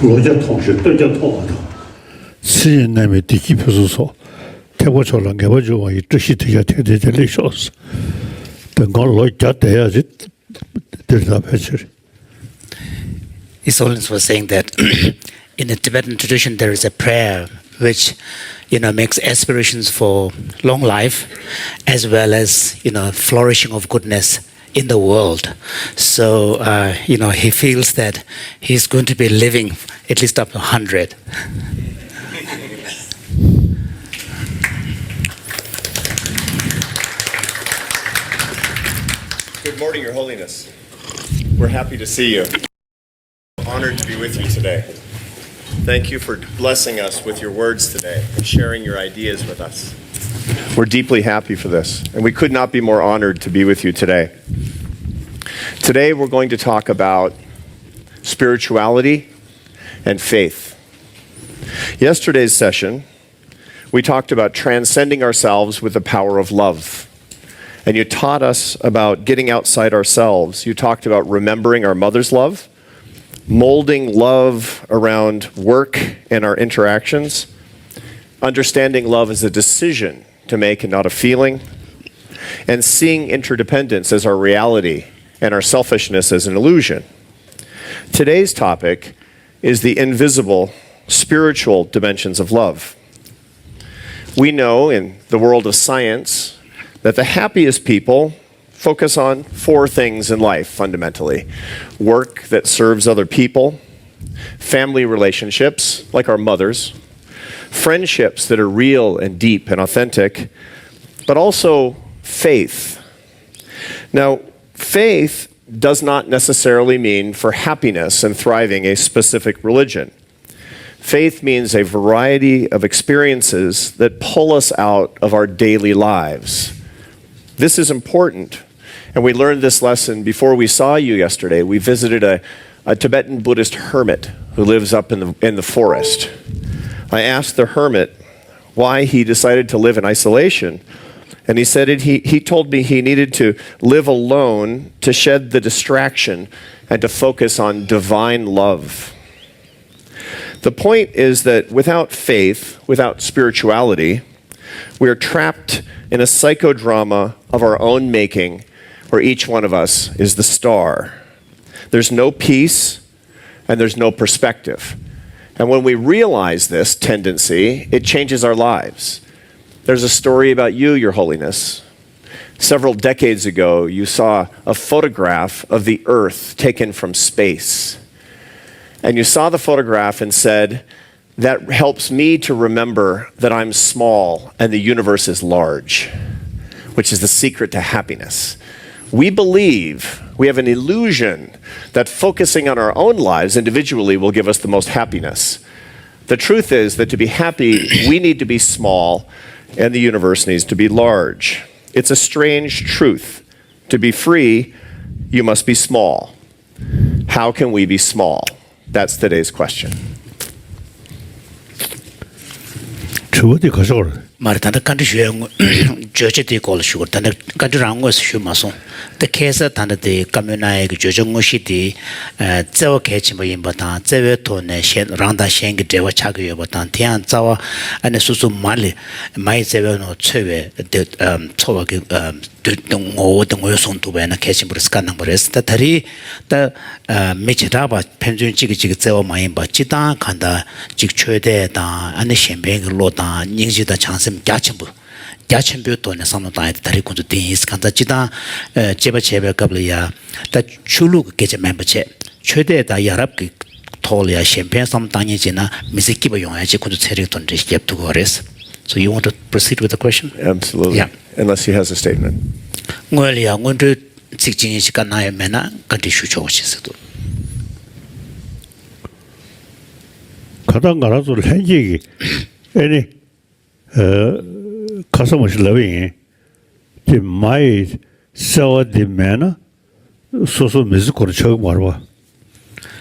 我叫同学都叫同学的。私人内地基표소 태고처럼 개발주와 이 뜻이 되게 대대절리 쇼스. 된 걸로 gat돼야지 대답해줄. His Holiness was saying that in the Tibetan tradition there is a prayer which makes aspirations for long life as well as flourishing of goodness in the world. So he feels that he's going to be living at least up to 100. Good morning, Your Holiness. We're happy to see you. Honored to be with you today. Thank you for blessing us with your words today and sharing your ideas with us. We're deeply happy for this, and we could not be more honored to be with you today. Today we're going to talk about spirituality and faith. Yesterday's session, we talked about transcending ourselves with the power of love. And you taught us about getting outside ourselves. You talked about remembering our mother's love, molding love around work and our interactions, understanding love as a decision to make and not a feeling, and seeing interdependence as our reality and our selfishness as an illusion. Today's topic is the invisible, spiritual dimensions of love. We know in the world of science that the happiest people focus on 4 things in life, fundamentally. Work that serves other people, family relationships, like our mothers, friendships that are real and deep and authentic, but also faith. Now, faith does not necessarily mean for happiness and thriving a specific religion. Faith means a variety of experiences that pull us out of our daily lives. This is important, and we learned this lesson before we saw you yesterday. We visited a Tibetan Buddhist hermit who lives up in the forest. I asked the hermit why he decided to live in isolation, and he said he told me he needed to live alone to shed the distraction and to focus on divine love. The point is that without faith, without spirituality, we are trapped in a psychodrama of our own making, where each one of us is the star. There's no peace, and there's no perspective. And when we realize this tendency, it changes our lives. There's a story about you, Your Holiness. Several decades ago, you saw a photograph of the Earth taken from space. And you saw the photograph and said, that helps me to remember that I'm small and the universe is large, which is the secret to happiness. We believe, we have an illusion that focusing on our own lives individually will give us the most happiness. The truth is that to be happy, we need to be small and the universe needs to be large. It's a strange truth. To be free, you must be small. How can we be small? That's today's question. 주어디 가셔. 말단다 간디슈에 저제디 콜슈고 단다 간디랑고 슈마소 데 케사 단다데 까메나에 그 저정무시디 저어 개침뭐 임바다 저외토네 셴 랑다 셴게 데와 차고요 바다 티안 자와 아니 수수 말리 마이 저외노 최외 데 초와게 동오 손도베나 개침부르 스칸낭 버레스 다리 다 메치다바 펜준 지기 저어 마이 바치다 간다 직 최대다 아니 셴뱅 로다 닝지다 장sem 야첨부 돈에 상노다에 다리 군도 딘스 간다지다 제바 갑려야 다 출루 게제 멤버체 최대다 야랍기 톨이야 셴펜 상당히지나 미스키바 용야지 군도 체력 돈지 옙도 거레스. So you want to proceed with the question? Absolutely. Yeah. Unless he has a statement. ngol야 ngon도 직진이 시간 나에 메나 간디 슈초시스도 가당 가라서 렌지기 아니 가서무시 러빙 지 마이 세워디 메나 소소 미즈코르 처음 말봐.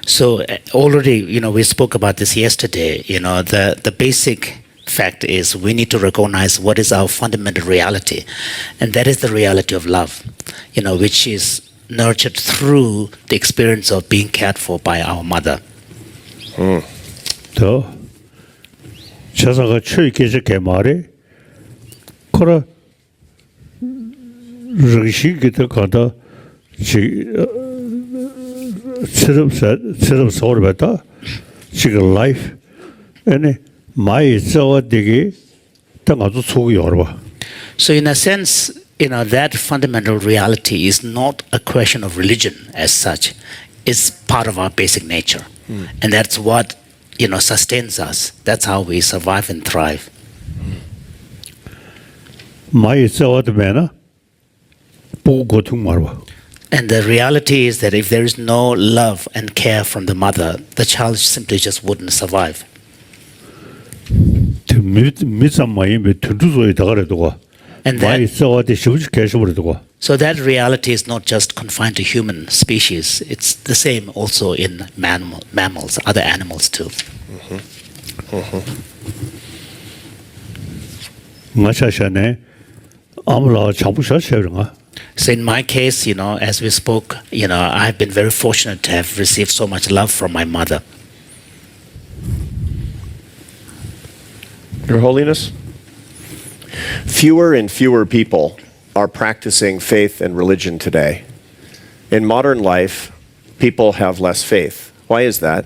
So already, we spoke about this yesterday. The basic fact is we need to recognize what is our fundamental reality, and that is the reality of love, which is nurtured through the experience of being cared for by our mother. 더 자사가 최 계속 개말에 그러 르시기도 가다 지 처럼 서울에다 지금 라이프 아니 마이 저어되게 딱 아주 속이 열어. So in a sense, that fundamental reality is not a question of religion as such. It's part of our basic nature. And that's what, sustains us. That's how we survive and thrive. 마이 저어되면은 보고 고통 말아. And the reality is that if there is no love and care from the mother, the child simply just wouldn't survive. And so that reality is not just confined to human species. It's the same also in mammals, other animals too. So in my case, as we spoke, I've been very fortunate to have received so much love from my mother. Your Holiness, fewer and fewer people are practicing faith and religion today. In modern life, people have less faith. Why is that?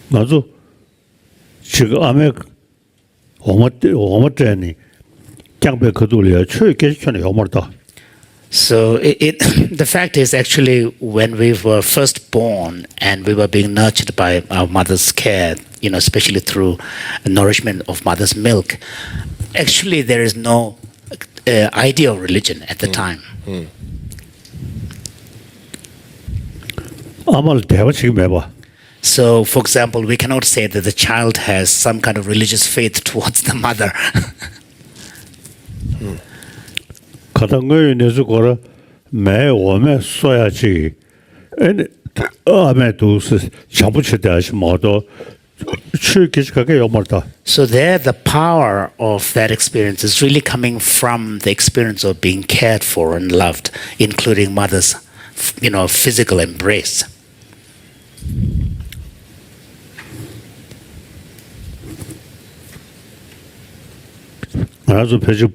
나도 지금 아메 오모트니 장배 거둘이야 최 계속하는 요말다. So the fact is actually when we were first born and we were being nurtured by our mother's care, especially through nourishment of mother's milk, actually there is no idea of religion at the time. 아말 대화 지금 해봐. So, for example, we cannot say that the child has some kind of religious faith towards the mother. 가던 거에 내서 걸어 매 오면 써야지. 아니 아메도 잡으셔야 하시 모두 최기적하게 요말다. So there, the power of that experience is really coming from the experience of being cared for and loved, including mother's, physical embrace. 아주 배지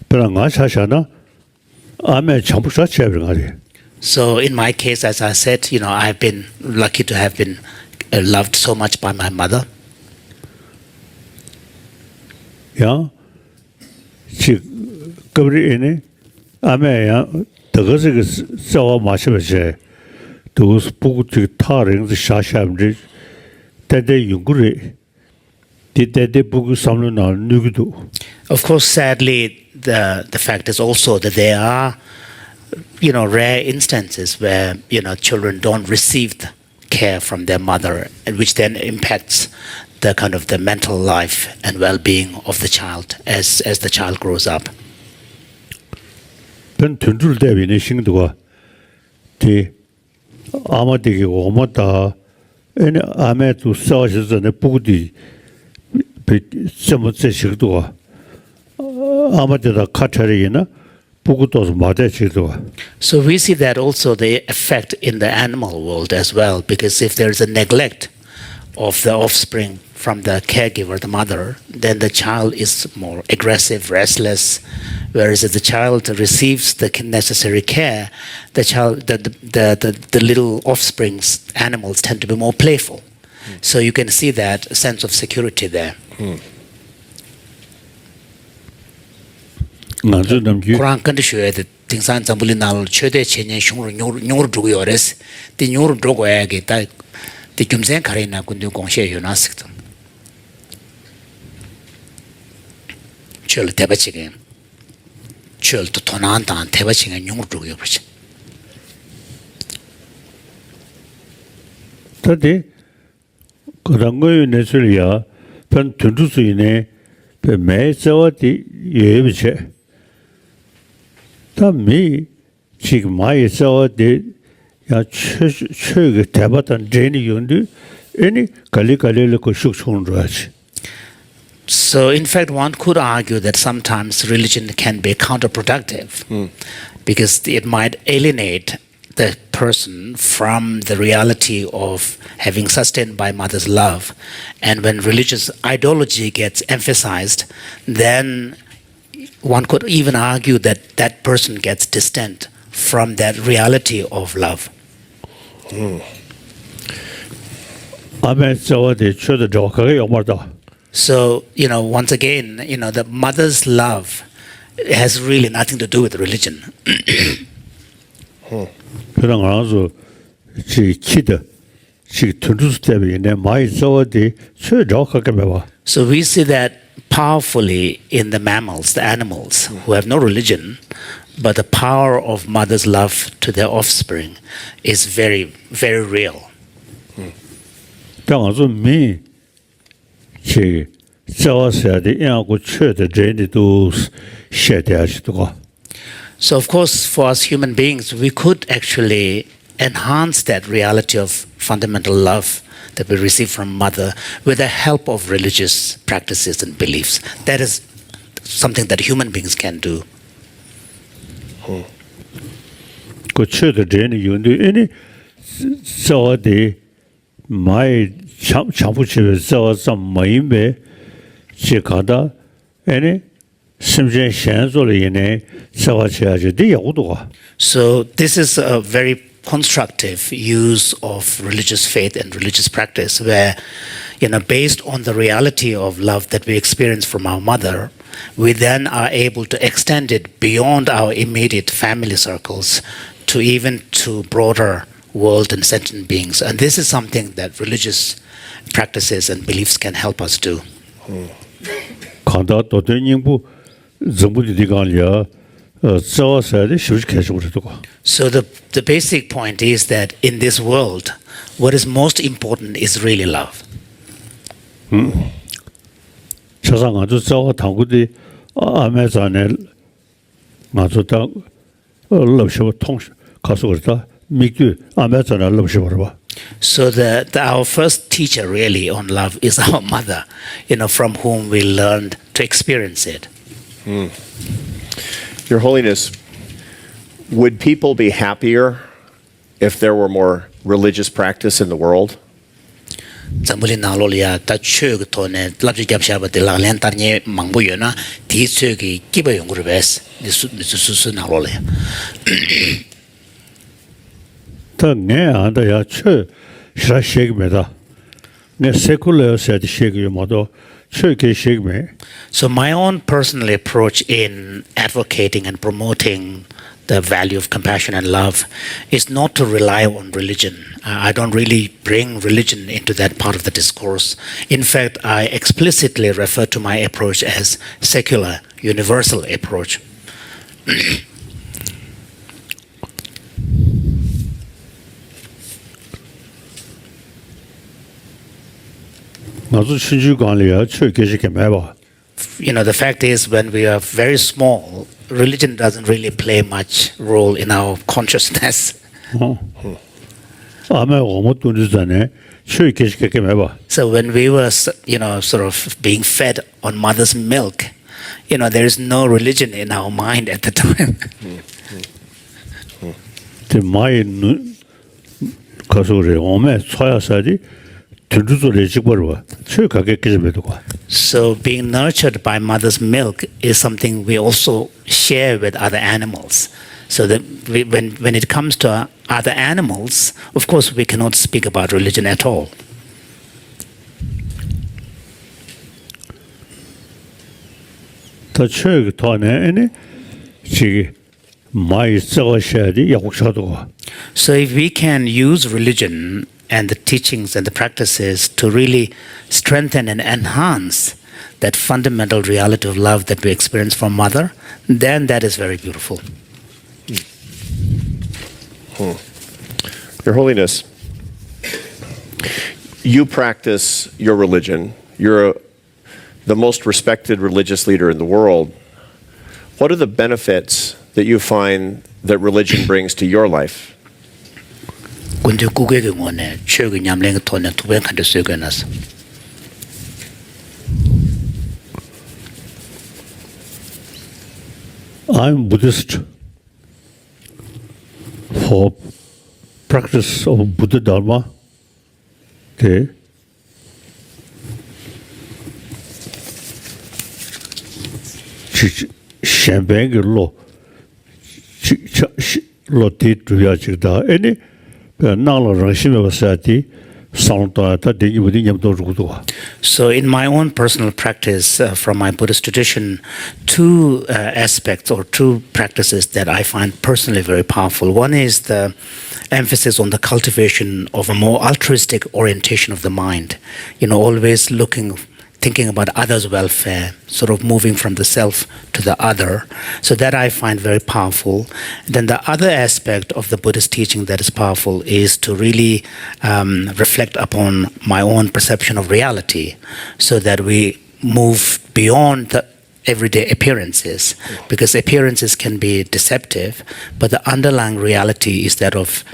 그런가 사샤나 아메 참부사 제브가리. So in my case, as I said, I've been lucky to have been loved so much by my mother. 야, 지 그리에네 아메야 더거지 싸워 마셔버지. 도스 보고 타랭 샤샤ም지 때대 연구를 Of course, sadly, the fact is also that there are, rare instances where, children don't receive the care from their mother, and which then impacts the kind of the mental life and well-being of the child as the child grows up. So we see that also the effect in the animal world as well, because if there is a neglect of the offspring from the caregiver, the mother, then the child is more aggressive, restless. Whereas if the child receives the necessary care, the little offspring's animals tend to be more playful. So you can see that sense of security there. Quran kan shue de tingsan zambuli nal chode chenye shungru nyur dugu yores ti nyur dugu ya ge ta ti gyumzen kare na kundu gongshe yona sikta chol teba chige chol to tonan tan teba chige nyur dugu yobachi tade 그런거에 내서야 편 둔두수이네 매서디 예비체 담미 지금 마이서디 야 최최의 대바단 제니 윤디 any 갈리갈리를 숙청으로하지. So, in fact, one could argue that sometimes religion can be counterproductive because it might alienate the person from the reality of having sustained by mother's love. And when religious ideology gets emphasized, then one could even argue that that person gets distant from that reality of love. So, once again, the mother's love has really nothing to do with religion. So we see that powerfully in the mammals, the animals, who have no religion, but the power of mother's love to their offspring is very, very real. So, of course, for us human beings, we could actually enhance that reality of fundamental love that we receive from mother with the help of religious practices and beliefs. That is something that human beings can do. So this is a very constructive use of religious faith and religious practice where, based on the reality of love that we experience from our mother, we then are able to extend it beyond our immediate family circles to even to broader world and sentient beings. And this is something that religious practices and beliefs can help us do. So the basic point is that in this world, what is most important is really love. So our first teacher really on love is our mother, from whom we learned to experience it. Your Holiness, would people be happier if there were more religious practice in the world? So my own personal approach in advocating and promoting the value of compassion and love is not to rely on religion. I don't really bring religion into that part of the discourse. In fact, I explicitly refer to my approach as secular, universal approach. The fact is, when we are very small, religion doesn't really play much role in our consciousness. So when we were, sort of being fed on mother's milk, there is no religion in our mind at the time. So being nurtured by mother's milk is something we also share with other animals. So that when it comes to other animals, of course, we cannot speak about religion at all. So if we can use religion and the teachings and the practices to really strengthen and enhance that fundamental reality of love that we experience from mother, then that is very beautiful. Your Holiness, you practice your religion. You're the most respected religious leader in the world. What are the benefits that you find that religion brings to your life? 군대 국외의 원에 최근 냠랭 돈에 두번 간다 쓰고나서 I'm Buddhist. For practice of Buddha Dharma, okay. Shambang lo ti tuya chigda any nalo rangshime vasati sangta ta dengi budi nyamdo rugudo. So in my own personal practice from my Buddhist tradition, two aspects or two practices that I find personally very powerful. One is the emphasis on the cultivation of a more altruistic orientation of the mind. Always thinking about others' welfare, sort of moving from the self to the other. So that I find very powerful. Then the other aspect of the Buddhist teaching that is powerful is to really reflect upon my own perception of reality, so that we move beyond the everyday appearances, because appearances can be deceptive, but the underlying reality is that of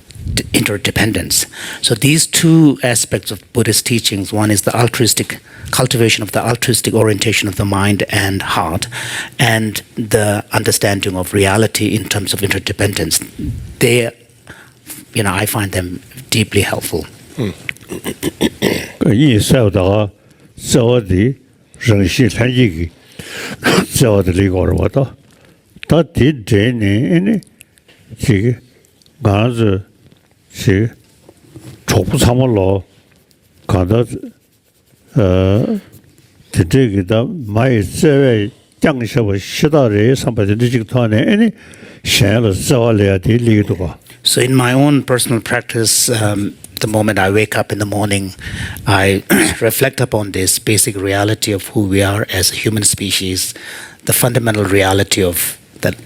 interdependence. So these two aspects of Buddhist teachings, one is the cultivation of the altruistic orientation of the mind and heart, and the understanding of reality in terms of interdependence. I find them deeply helpful. 시 촉부 삼월로 가다 되게다 많이 세외 장셔버 시다를 선발된 직토안에 아니 샤를 자월해야 될 리도 봐. So in my own personal practice, the moment I wake up in the morning, I reflect upon this basic reality of who we are as a human species, the fundamental reality of that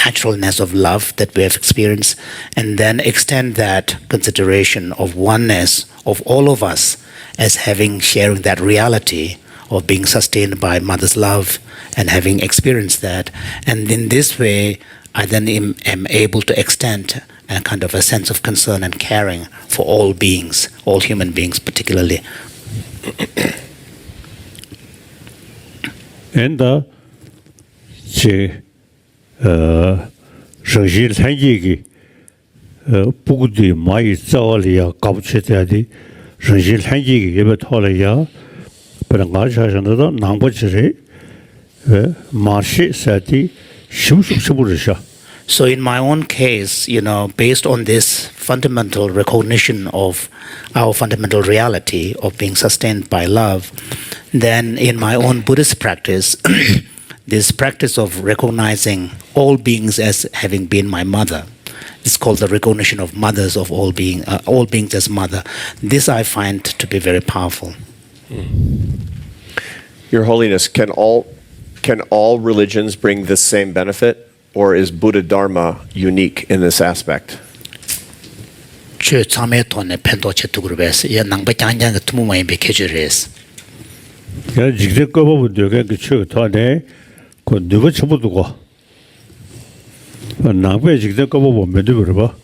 naturalness of love that we have experienced, and then extend that consideration of oneness of all of us as sharing that reality of being sustained by mother's love and having experienced that. And in this way, I then am able to extend a kind of a sense of concern and caring for all beings, all human beings particularly. And 정신 산지기 부구디 많이 자월이야 가부치대야디 정신 산지기 예배 토라야 그런 가셔서도 남부지리 마시 사티 심숙심부르샤. So in my own case, based on this fundamental recognition of our fundamental reality of being sustained by love, then in my own Buddhist practice, this practice of recognizing all beings as having been my mother, it's called the recognition of mothers of all beings as mother. This I find to be very powerful. Your Holiness, can all religions bring this same benefit, or is Buddha Dharma unique in this aspect? 그 누가 쳐보두고 나베 직접 거보 보면 되버봐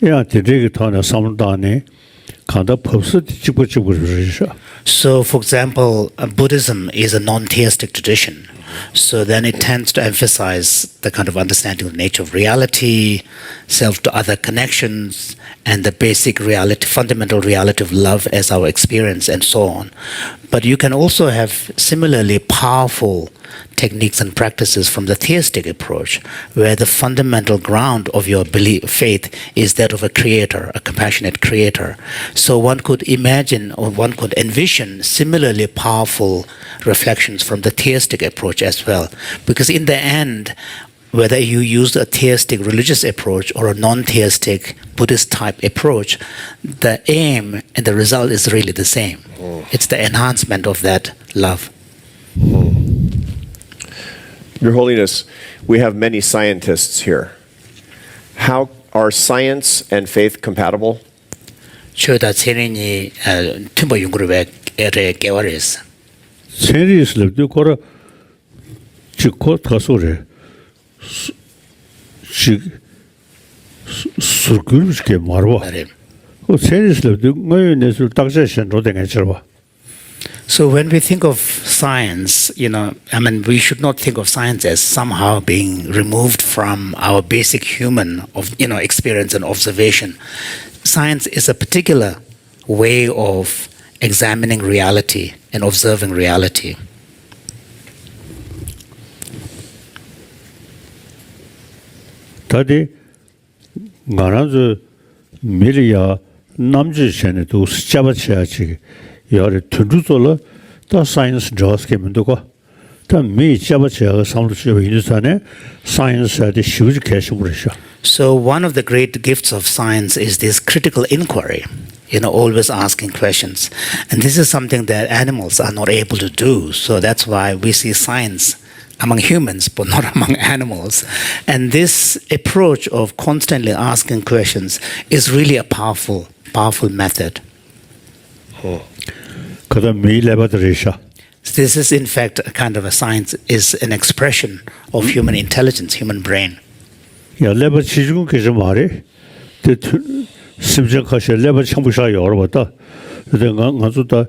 야 되게 타나 삼다네 간다 법스 찍고 그러셔. So for example, Buddhism is a non-theistic tradition. So then it tends to emphasize the kind of understanding of the nature of reality, self to other connections, and the basic reality, fundamental reality of love as our experience, and so on. But you can also have similarly powerful techniques and practices from the theistic approach, where the fundamental ground of your faith is that of a creator, a compassionate creator. So one could imagine, or one could envision similarly powerful reflections from the theistic approach as well. Because in the end, whether you use a theistic religious approach or a non-theistic Buddhist type approach, the aim and the result is really the same. It's the enhancement of that love. Your Holiness, we have many scientists here. How are science and faith compatible? 세리스럽도 거라 직코 타소래 surgülske marwa. O serisle de ngoy nesul takje shen ro dengen chirwa. So when we think of science, we should not think of science as somehow being removed from our basic human experience and observation. Science is a particular way of examining reality and observing reality. Tadi ngarazu miliya namji shene do schabachachi yare tunduzola da science draws came into go. Da me chabacha samluche yinusane science had huge cash murisha. So one of the great gifts of science is this critical inquiry, always asking questions. And this is something that animals are not able to do. So that's why we see science among humans, but not among animals. And this approach of constantly asking questions is really a powerful method. This is, in fact, a kind of a science, is an expression of human intelligence, human brain. Ya leba chijugu ke jamare te simje khashe leba chambusha yorwata de ngazu da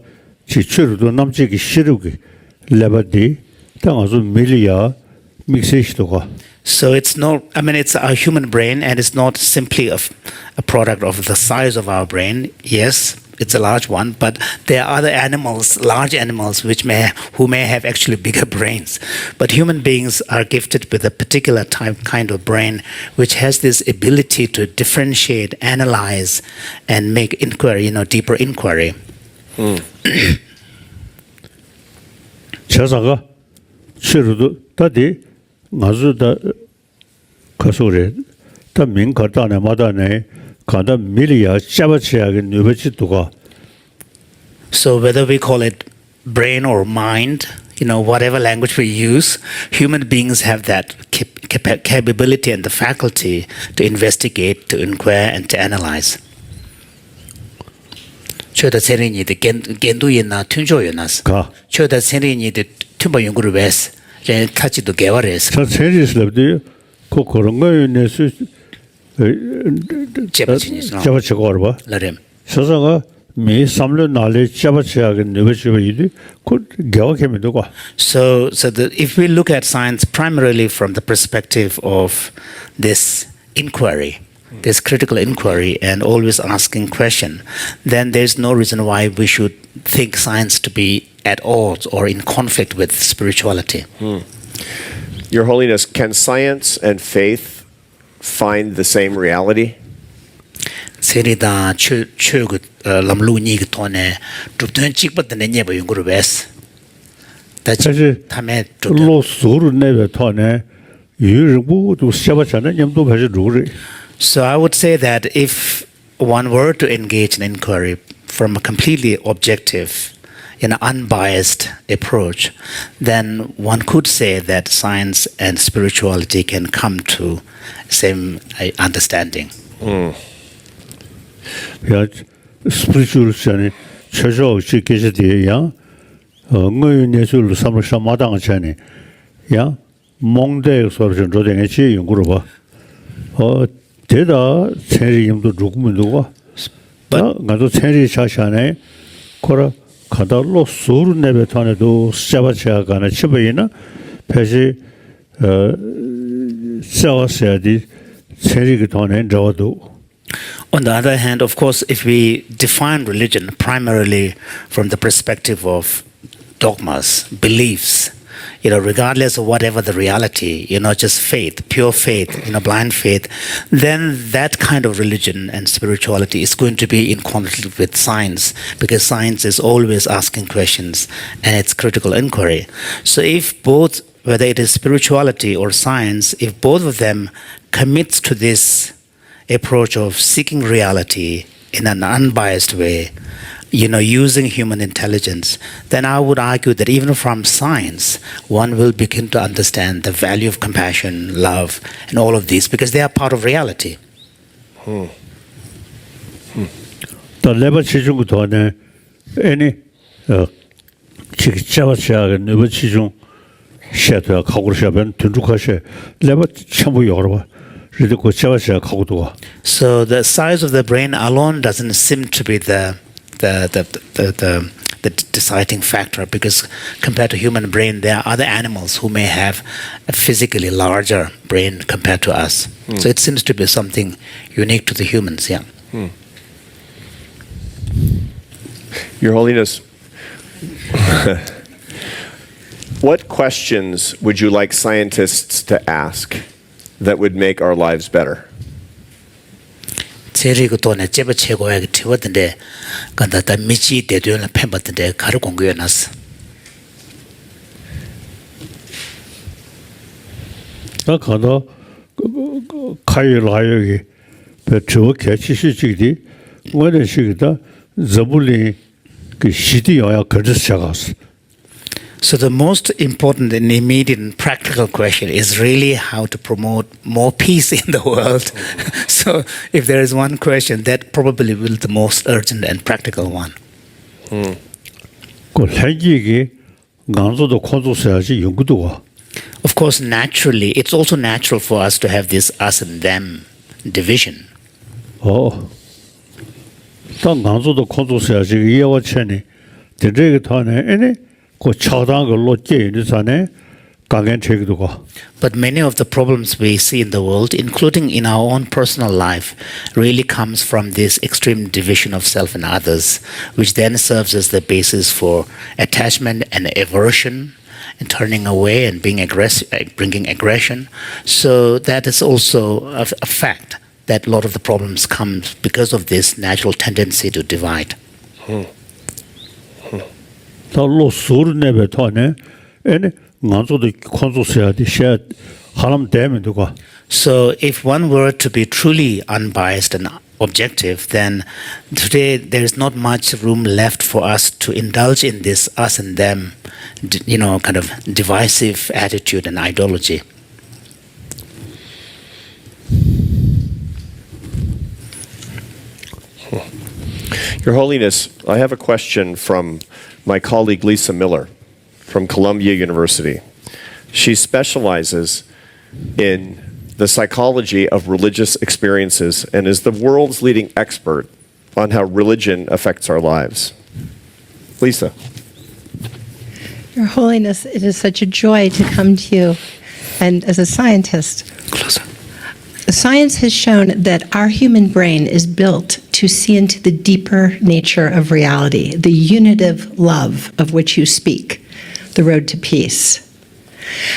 chi churu do namje ki shirugi leba di ta ngazu milia mixish to. So it's a human brain, and it's not simply a product of the size of our brain. Yes, it's a large one, but there are other animals, large animals, who may have actually bigger brains. But human beings are gifted with a particular kind of brain, which has this ability to differentiate, analyze, and make inquiry, deeper inquiry. Chasaga chirudu tadi ngazu da kasure ta min karta ne madane kada milia chabachiage nubechi tuga. So whether we call it brain or mind, whatever language we use, human beings have that capability and the faculty to investigate, to inquire, and to analyze. Choda serini de gendu yena tunjo yenas. Choda serini de tumba yunguru wes. Ren kachi do gewares. Sa series lebdi ko koronga yenesu chabachigo orba. Larem. Sasaga me samle knowledge chabachiage nubechi yidi ko gewa kemido ko. So if we look at science primarily from the perspective of this inquiry, this critical inquiry, and always asking question, then there's no reason why we should think science to be at odds or in conflict with spirituality. Your Holiness, can science and faith find the same reality? Serida chög lamlu ni tone dupten chikbat ne nyeba yunguru bes. 사실 로 소르 내베 토네 유르부 도 샤바차네 냠도 바지 루리. So I would say that if one were to engage in inquiry from a completely objective, unbiased approach, then one could say that science and spirituality can come to same understanding. 야 spiritual 전에 최저 시계제야 응의 예술 삼을 마당 전에 야 몽대 소리 조정에 지 연구로 봐. 대다 체리임도 죽으면도가 나도 체리 자샤네 코라 가달로 소르 네베탄에도 샤바차가나 치베이나 패시 샤와샤디 체리기 돈에 저도. On the other hand, of course, if we define religion primarily from the perspective of dogmas, beliefs, regardless of whatever the reality, just faith, pure faith, blind faith, then that kind of religion and spirituality is going to be in conflict with science, because science is always asking questions and it's critical inquiry. So if both, whether it is spirituality or science, if both of them commits to this approach of seeking reality in an unbiased way, using human intelligence, then I would argue that even from science, one will begin to understand the value of compassion, love, and all of these, because they are part of reality. The level 치중 도네 any 치자바치아 네버 치중 셔도 가고르샤변 둔죽하셔 레버 참부 여러 리드고 잡아셔야 하고도 So the size of the brain alone doesn't seem to be the deciding factor, because compared to human brain, there are other animals who may have a physically larger brain compared to us. So it seems to be something unique to the humans. Yeah. Your Holiness, what questions would you like scientists to ask that would make our lives better? 제리고 돈에 제버 최고하게 튀었던데 간다다 미치 대도를 팬받던데 가르 공부해 놨어. 나 가다 카이라여기 저 개치시지디 원래식이다 저불리 그 시디여야 그저 시작했어. So the most important and immediate and practical question is really how to promote more peace in the world. So if there is one question, that probably will be the most urgent and practical one. 그 핵이기 강조도 콘조스야지 연구도가. Of course, naturally, it's also natural for us to have this us and them division. 당 강조도 콘조스야지 이해와 체니. 대저게 타네 에네 그 차단 걸로 제인의 산에 강연 책도가. But many of the problems we see in the world, including in our own personal life, really comes from this extreme division of self and others, which then serves as the basis for attachment and aversion, and turning away and being bringing aggression. So that is also a fact that a lot of the problems come because of this natural tendency to divide. 달로 수르네베 타네 에네 강조도 콘조스야디 샤 하람 되면도가. So if one were to be truly unbiased and objective, then today there is not much room left for us to indulge in this us and them, kind of divisive attitude and ideology. Your Holiness, I have a question from my colleague Lisa Miller from Columbia University. She specializes in the psychology of religious experiences and is the world's leading expert on how religion affects our lives. Lisa. Your Holiness, it is such a joy to come to you. And as a scientist, Closer. science has shown that our human brain is built to see into the deeper nature of reality, the unitive love of which you speak, the road to peace.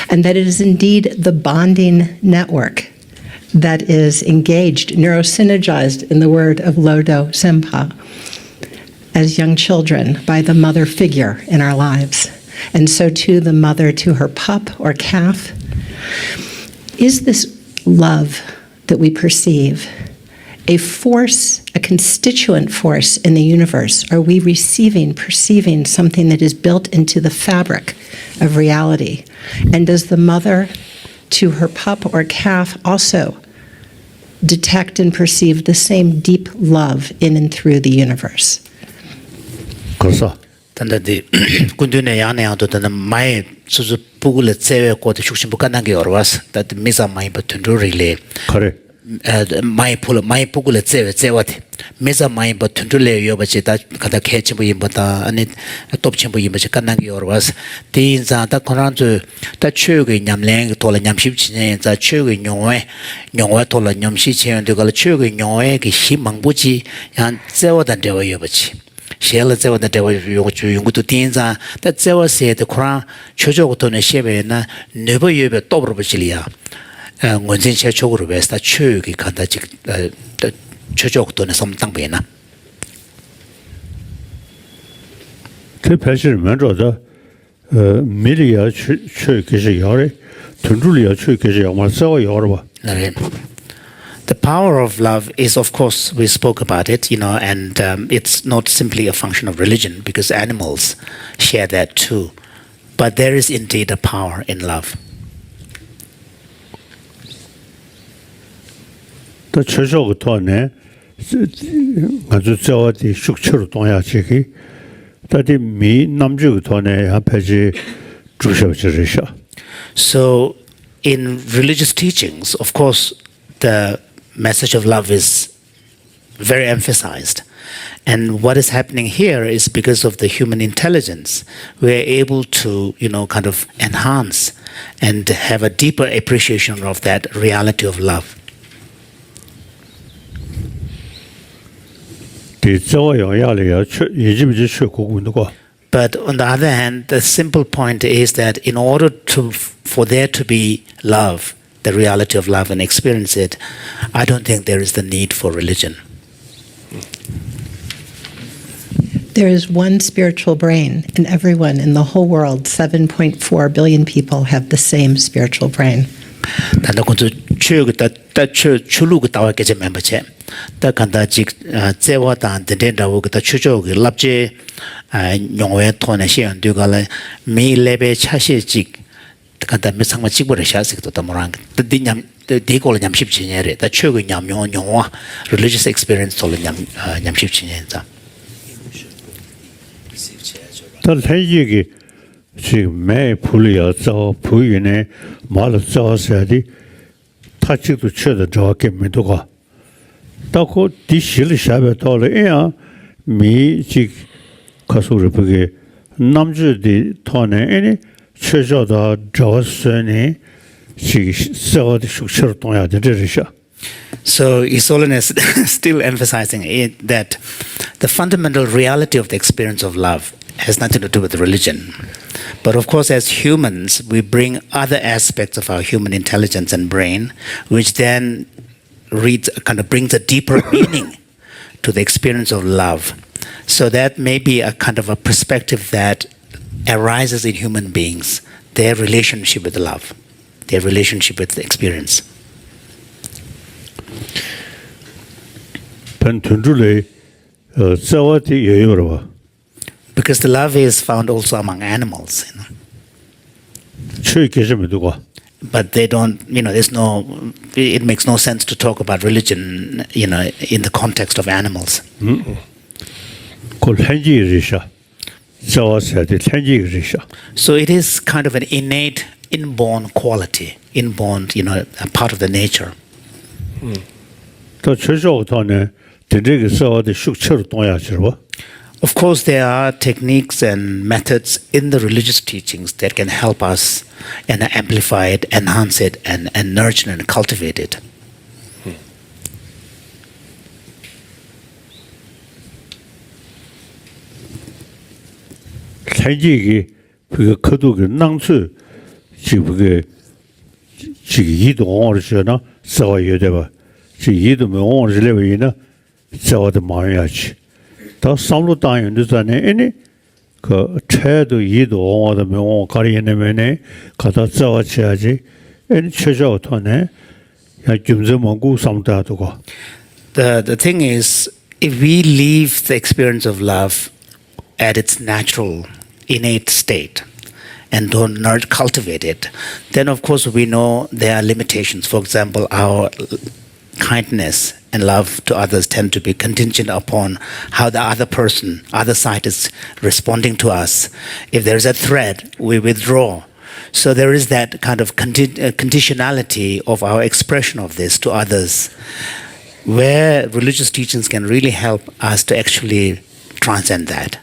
And that it is indeed the bonding network that is engaged, neurosynergized in the word of Lodo Sempa, as young children by the mother figure in our lives. And so too the mother to her pup or calf. Is this love that we perceive a force, a constituent force in the universe? Are we perceiving something that is built into the fabric of reality? And does the mother to her pup or calf also detect and perceive the same deep love in and through the universe? 그래서 단다디 군두네 야네야도 단다 마이 수수 부글에 제외 고대 축신 부간단게 어려웠어. 다디 미사 마이 버튼도리래. 그래. 마이 부글에 제외와디. 미사 마이 버튼도래 요바지다 가다 개치부 임바다 아니 톱침부 임바지 간단게 어려웠어. 디인자다 코란주 다 추게 냠랭 돌아 냠십치네 자 추게 용외 돌아 냠시체는데 걸 추게 용외 그 희망부지 양 제와다 되어 요바지. Shell is what the you to teens are that Zewa said the crown, Chojo to Neshebena, never you but Dobrobachilia. When in Chogo West, that Chugi Kandachik, the Chojo to some Tangbena. 그 배실면조다 미리야 최께시 열에 둔줄이야 최께시 정말 싸워 열어. The power of love is, of course, we spoke about it, and it's not simply a function of religion because animals share that too. But there is indeed a power in love. 또 최소부터네 아주 저어디 숙처로 동야지기 다디 미 남주부터네 앞에지 주셔지르셔. So in religious teachings, of course, the message of love is very emphasized. And what is happening here is because of the human intelligence, we're able to, kind of enhance and have a deeper appreciation of that reality of love. But on the other hand, the simple point is that in order for there to be love, the reality of love, and experience it, I don't think there is the need for religion. There is one spiritual brain, and everyone in the whole world, 7.4 billion people, have the same spiritual brain. 단다 군주 추가 추루가 따와 계제 멤버체 다 간다 직 제와다 된다고 그다 추조기 랍제 용외 토네 시연 되가라 미 레베 차시직 간다 메상마 직보를 샤식도 담랑 디냠 디고를 냠십지냐레 다 추가 냠용 용와 religious experience 돌 냠십지냐자 더 세계기 지금 매 불이야 저 부인의 말을 써서야지 타치도 쳐도 저게 믿어가 또그 디실 샤베 돌에야 미직 가수를 보게 남주디 토네 애니 최저다 저스네 지 서드 숙처 동야 되르샤. So His Holiness still emphasizing that the fundamental reality of the experience of love has nothing to do with religion. But of course, as humans, we bring other aspects of our human intelligence and brain, which then kind of brings a deeper meaning to the experience of love. So that may be a kind of a perspective that arises in human beings, their relationship with love, their relationship with the experience. Because the love is found also among animals. But they don't, there's no, it makes no sense to talk about religion, in the context of animals. So it is kind of an innate, inborn quality, inborn, a part of the nature. Of course, there are techniques and methods in the religious teachings that can help us and amplify it, enhance it, and nurture and cultivate it. 다 삼로 땅인데 전에 그 최도 이도 어디 뭐 가리네면에 가다 자와치야지 엔 최저 토네 야 좀저 먹고 삼다도고. The thing is, if we leave the experience of love at its natural, innate state and don't cultivate it, then of course we know there are limitations. For example, our kindness and love to others tend to be contingent upon how the other side is responding to us. If there is a threat, we withdraw. So there is that kind of conditionality of our expression of this to others, where religious teachings can really help us to actually transcend that.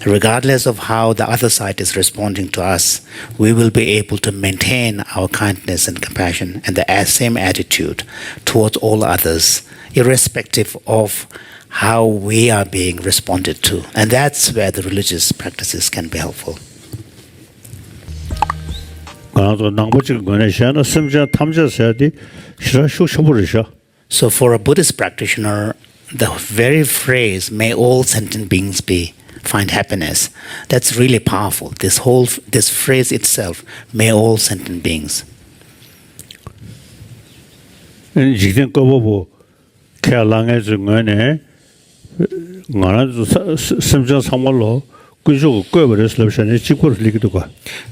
Regardless of how the other side is responding to us, we will be able to maintain our kindness and compassion and the same attitude towards all others, irrespective of how we are being responded to. And that's where the religious practices can be helpful. So for a Buddhist practitioner, the very phrase, may all sentient beings find happiness, that's really powerful. This phrase itself, may all sentient beings.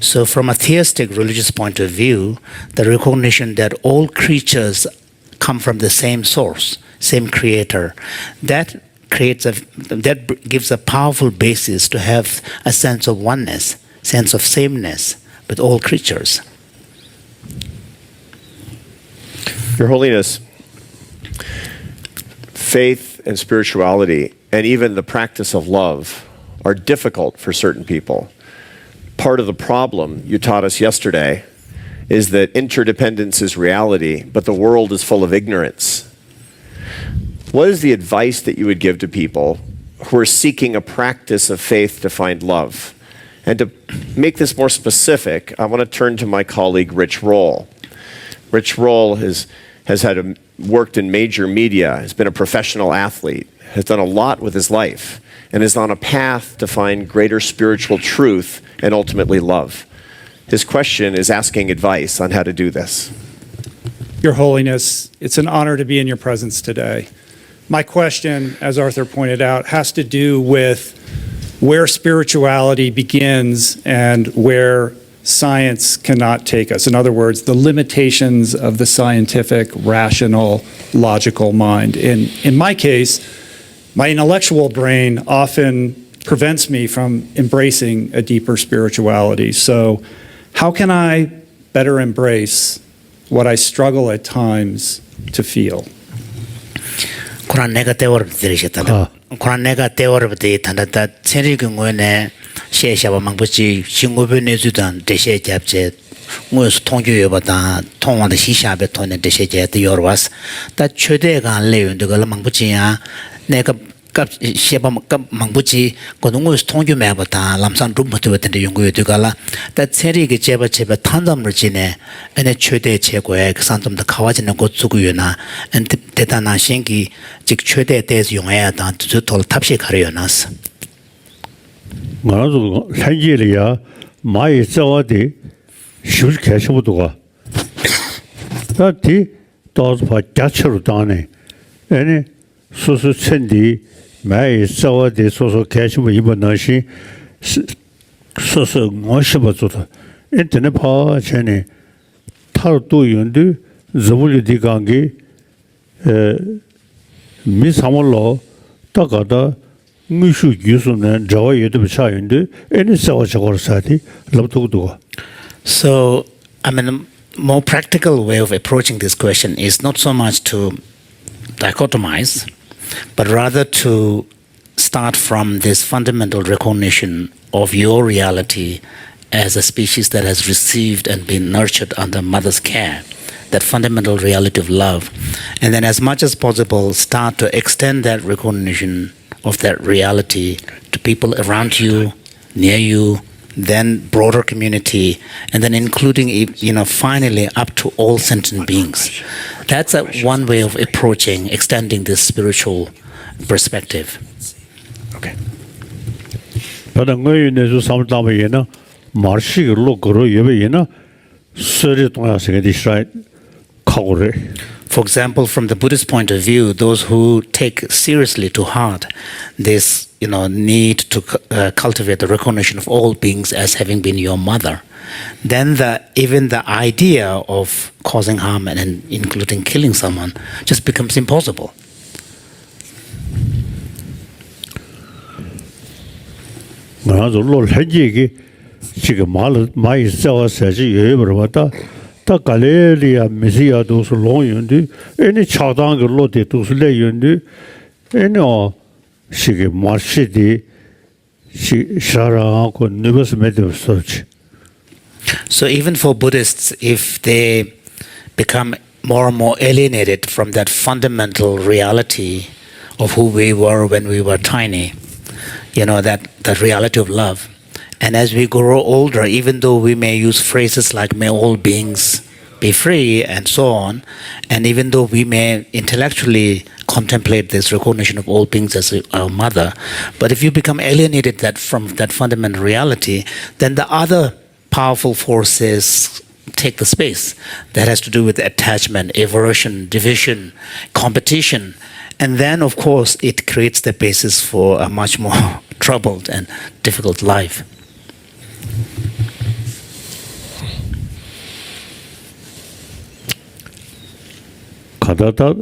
So from a theistic religious point of view, the recognition that all creatures come from the same source, same creator, that gives a powerful basis to have a sense of oneness, sense of sameness with all creatures. Your Holiness, Faith and spirituality, and even the practice of love, are difficult for certain people. Part of the problem you taught us yesterday is that interdependence is reality, but the world is full of ignorance. What is the advice that you would give to people who are seeking a practice of faith to find love? And to make this more specific, I want to turn to my colleague, Rich Roll. Rich Roll has worked in major media, has been a professional athlete, has done a lot with his life, and is on a path to find greater spiritual truth and ultimately love. His question is asking advice on how to do this. Your Holiness, it's an honor to be in your presence today. My question, as Arthur pointed out, has to do with where spirituality begins and where science cannot take us. In other words, the limitations of the scientific, rational, logical mind. In my case, my intellectual brain often prevents me from embracing a deeper spirituality. So how can I better embrace what I struggle at times to feel? Kuran nega tewar bdirishata. Kuran nega tewar bdi tandata tseri gungwene she shaba mangpuchi shingube nezudan deshe japje ngos tongju yobata tongwanda shishabe tone deshe jate yorwas ta chode gan leyun de gala mangpuchi ya nega kap sheba mangpuchi konungos tongju mebata lamsan rumbutu wetende yungu yudugala ta tseri ge jeba tanzam rjine ene chode chegoe santum da kawajine go tsuguyuna en tetana shingi jik chode tes yungaya da tol tapshi karayonas. 말아도 현실이야 많이 싸워대 쉬울 개셔부도가 다티 도스 바자처로 다네 아니 소소 천디 많이 싸워대 소소 개셔부 이번나시 소소 뭐셔버도다 인터넷 봐 전에 타로도 연도 저불이 관계 미사mol로 다가다 So, I mean, a more practical way of approaching this question is not so much to dichotomize, but rather to start from this fundamental recognition of your reality as a species that has received and been nurtured under mother's care, that fundamental reality of love. And then as much as possible, start to extend that recognition of that reality to people around you, near you, then broader community, and then including, finally up to all sentient beings. That's one way of approaching, extending this spiritual perspective. Okay. For example, from the Buddhist point of view, those who take seriously to heart this, need to cultivate the recognition of all beings as having been your mother, then even the idea of causing harm and including killing someone just becomes impossible. 다 갈레리아 메시아도스 롱윤디 애니 차당거 로데도스 레윤디 애노 시게 마르시디 시샤라고 네버스 메드서치. So even for Buddhists, if they become more and more alienated from that fundamental reality of who we were when we were tiny, that reality of love, and as we grow older, even though we may use phrases like may all beings be free and so on, and even though we may intellectually contemplate this recognition of all beings as our mother, but if you become alienated from that fundamental reality, then the other powerful forces take the space. That has to do with attachment, aversion, division, competition. And then, of course, it creates the basis for a much more troubled and difficult life. 가다다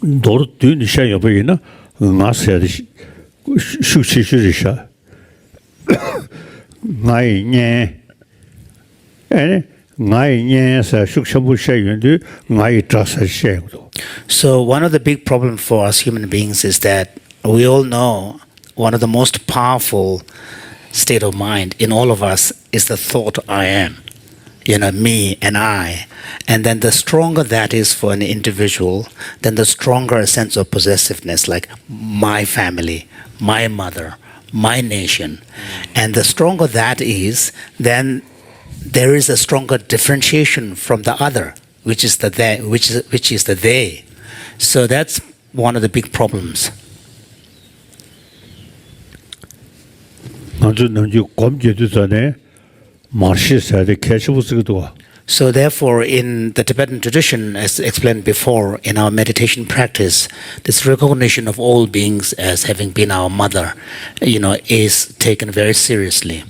노르 뒤니샤 여보이나 나세리 슈치슈리샤 나이nye ene 나이nye 사 슈크샤부샤 윤디 나이 트라사 셰도 So one of the big problems for us human beings is that we all know one of the most powerful state of mind in all of us is the thought I am. Me and I. And then the stronger that is for an individual, then the stronger a sense of possessiveness, like my family, my mother, my nation. And the stronger that is, then there is a stronger differentiation from the other, which is the they, which is the they. So that's one of the big problems. So therefore, in the Tibetan tradition, as explained before, in our meditation practice, this recognition of all beings as having been our mother, is taken very seriously.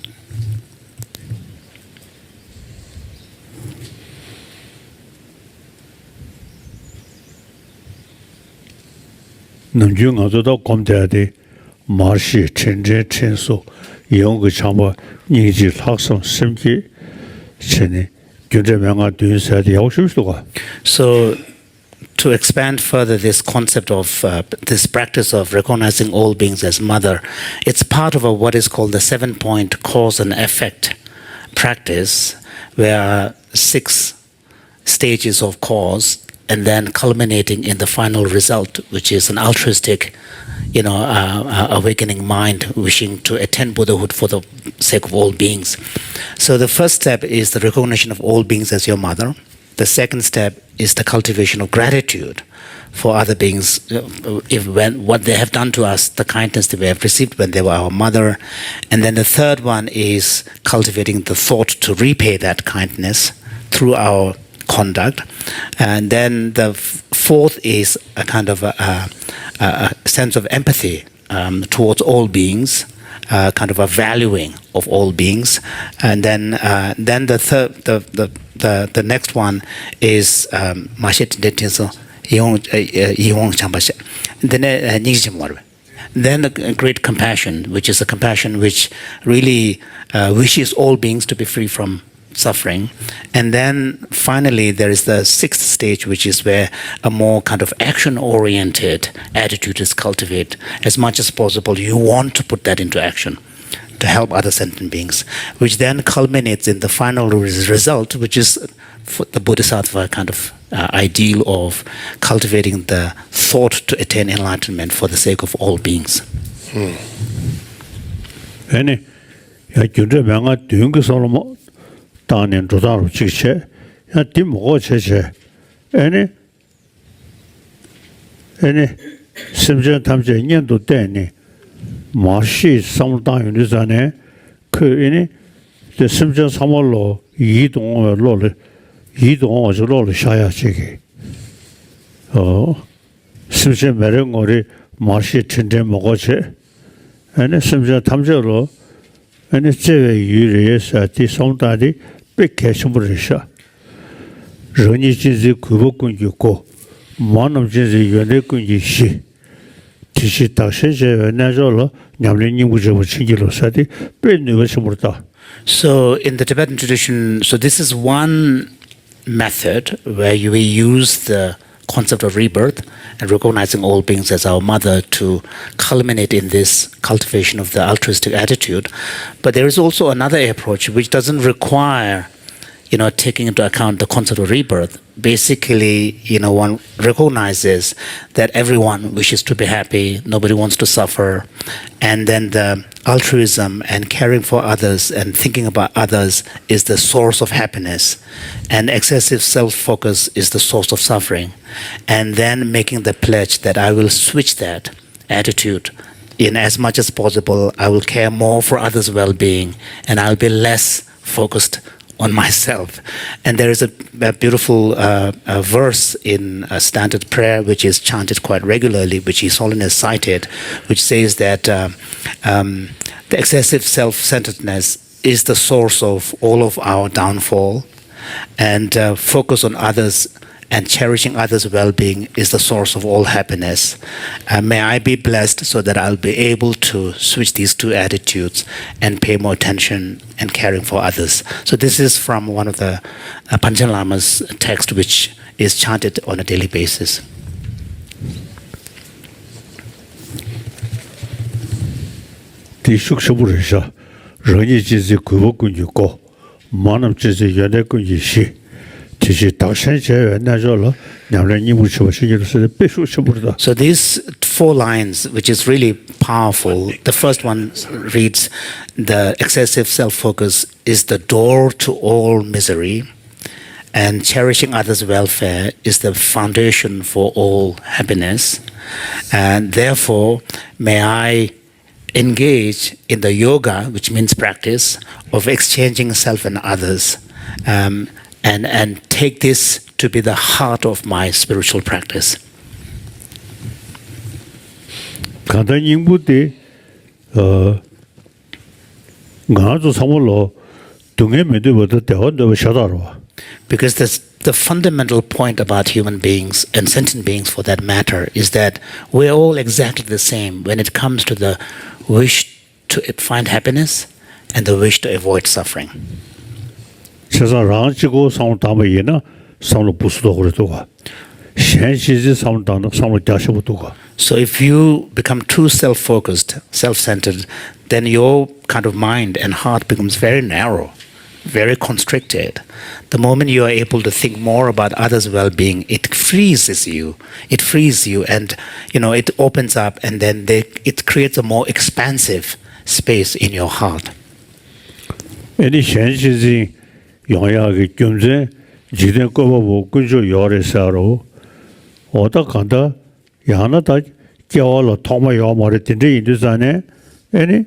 So, to expand further this concept of this practice of recognizing all beings as mother, it's part of what is called the 7-point cause and effect practice, where are 6 stages of cause and then culminating in the final result, which is an altruistic awakening mind wishing to attain Buddhahood for the sake of all beings. So the first step is the recognition of all beings as your mother. The second step is the cultivation of gratitude for other beings, what they have done to us, the kindness that we have received when they were our mother. And then the third one is cultivating the thought to repay that kindness through our conduct. And then the fourth is a kind of a sense of empathy towards all beings, kind of a valuing of all beings. And then the third, the next one is then a great compassion, which is a compassion which really wishes all beings to be free from suffering. And then finally there is the 6th stage, which is where a more kind of action-oriented attitude is cultivated. As much as possible, you want to put that into action to help other sentient beings, which then culminates in the final result, which is the Bodhisattva kind of ideal of cultivating the thought to attain enlightenment for the sake of all beings. Tāniñ rūdāru chīkshē, yā tī mōgō chēchē, simchēn tamchē ñiñ tu tēni, mārshī samul tāngyū nī zāne, kū simchēn samul lō, yī tōngō chī lō shāyā chēkī. Simchēn mērē ngōrī mārshī chīnchēn mōgō chē, simchēn tamchē lō, 제외 유리에서 뒤송다리 백개심부르셔 전이 진지 구복군 있고 만남 진지 연례군 시 지시 다시제 나절로 냠리니 우저부 친기로 사디 배누버심부르다. So in the Tibetan tradition, so this is one method where you use the concept of rebirth and recognizing all beings as our mother to culminate in this cultivation of the altruistic attitude. But there is also another approach which doesn't require, taking into account the concept of rebirth. Basically, one recognizes that everyone wishes to be happy, nobody wants to suffer, and then the altruism and caring for others and thinking about others is the source of happiness, and excessive self-focus is the source of suffering. And then making the pledge that I will switch that attitude in as much as possible. I will care more for others' well-being, and I'll be less focused on myself. And there is a beautiful verse in a standard prayer which is chanted quite regularly, which His Holiness cited, which says that the excessive self-centeredness is the source of all of our downfall, and focus on others and cherishing others' well-being is the source of all happiness. May I be blessed so that I'll be able to switch these two attitudes and pay more attention and caring for others. So this is from one of the Panchen Lama's text, which is chanted on a daily basis. 대숙서부르샤 러니지지 구복군이고 만남지지 연대군이시 지시 당선제 나절로 냠래니 무시버시기로서 배수서부르다. So these four lines, which is really powerful, the first one reads, the excessive self-focus is the door to all misery, and cherishing others' welfare is the foundation for all happiness. And therefore, may I engage in the yoga, which means practice, of exchanging self and others, and take this to be the heart of my spiritual practice. 간단인부대 가서 사물로 등에 매도부터 대원도 셔다로. Because the fundamental point about human beings and sentient beings for that matter is that we're all exactly the same when it comes to the wish to find happiness and the wish to avoid suffering. 세상 지고 상을 담아이나 상을 부수도 그래도가 현실이 상을 담는 상을 다시부터가. So if you become too self-focused, self-centered, then your kind of mind and heart becomes very narrow, very constricted. The moment you are able to think more about others' well-being, it frees you, and it opens up, and then it creates a more expansive space in your heart. Any 현실이 영향이 겸제 지된 거고 그저 열에서로 어디 간다 야나다 겨울로 통마요 말에 된데 인도산에 아니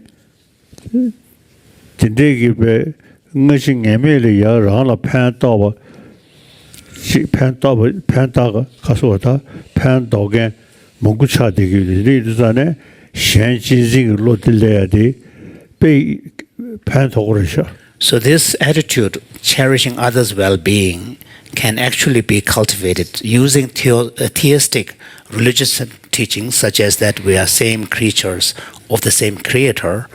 진대기 배 응신 애매를 여러나 판다고 판다가 가서 왔다 판다게 몽구차 되기 인도산에 현실적으로 들려야 돼 판도그러셔. So this attitude, cherishing others' well-being, can actually be cultivated using theistic religious teachings such as that we are same creatures of the same creator,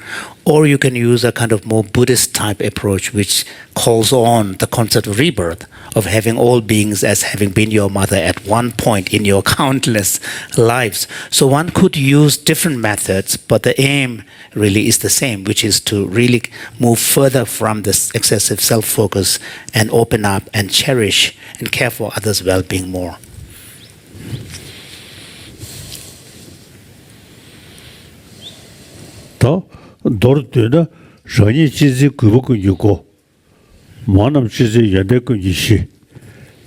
or you can use a kind of more Buddhist type approach which calls on the concept of rebirth, of having all beings as having been your mother at one point in your countless lives. So one could use different methods, but the aim really is the same, which is to really move further from this excessive self-focus and open up and cherish and care for others' well-being more. 더 도르드나 전이 지지 그거고 만남 지지 연대군이시